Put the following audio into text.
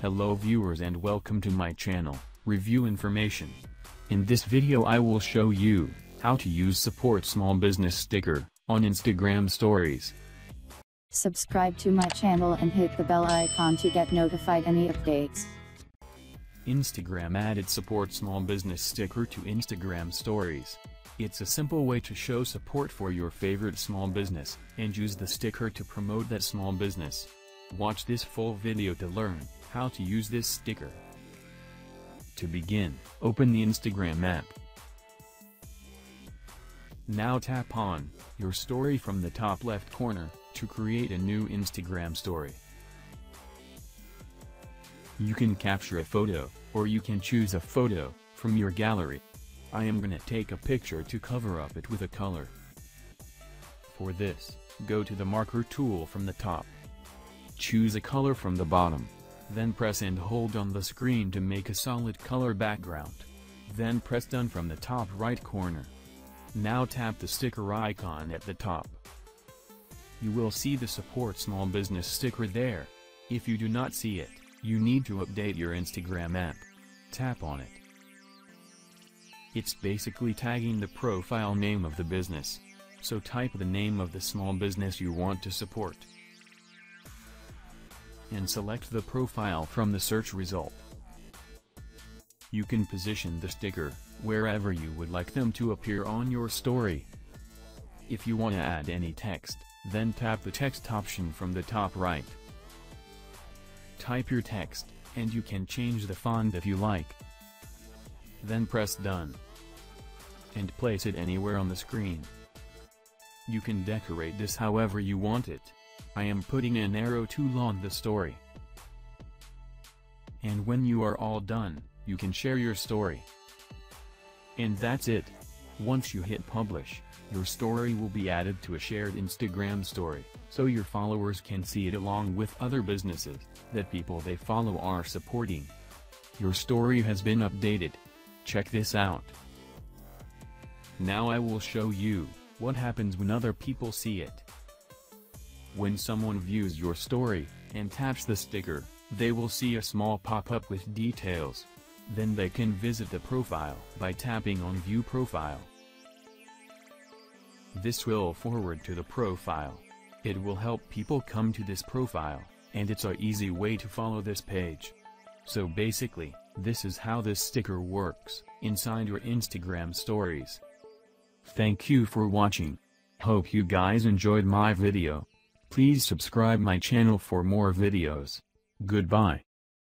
Hello viewers and welcome to my channel, Review Information. In this video I will show you how to use Support Small Business sticker on Instagram stories. Subscribe to my channel and hit the bell icon to get notified any updates. Instagram added Support Small Business sticker to Instagram stories. It's a simple way to show support for your favorite small business and use the sticker to promote that small business. Watch this full video to learn how to use this sticker. To begin, open the Instagram app. Now tap on your story from the top left corner to create a new Instagram story. You can capture a photo, or you can choose a photo from your gallery. I am gonna take a picture to cover up it with a color. For this, go to the marker tool from the top. Choose a color from the bottom. Then press and hold on the screen to make a solid color background. Then press done from the top right corner. Now tap the sticker icon at the top. You will see the Support Small Business sticker there. If you do not see it, you need to update your Instagram app. Tap on it. It's basically tagging the profile name of the business. So type the name of the small business you want to support and select the profile from the search result. You can position the sticker wherever you would like them to appear on your story. If you want to add any text, then tap the text option from the top right. Type your text, and you can change the font if you like. Then press done and place it anywhere on the screen. You can decorate this however you want it. I am putting an arrow tool on the story. And when you are all done, you can share your story. And that's it. Once you hit publish, your story will be added to a shared Instagram story, so your followers can see it along with other businesses that people they follow are supporting. Your story has been updated. Check this out. Now I will show you what happens when other people see it. When someone views your story and taps the sticker, they will see a small pop-up with details. Then they can visit the profile by tapping on View Profile. This will forward to the profile. It will help people come to this profile, and it's an easy way to follow this page. So basically, this is how this sticker works inside your Instagram stories. Thank you for watching. Hope you guys enjoyed my video. Please subscribe my channel for more videos. Goodbye.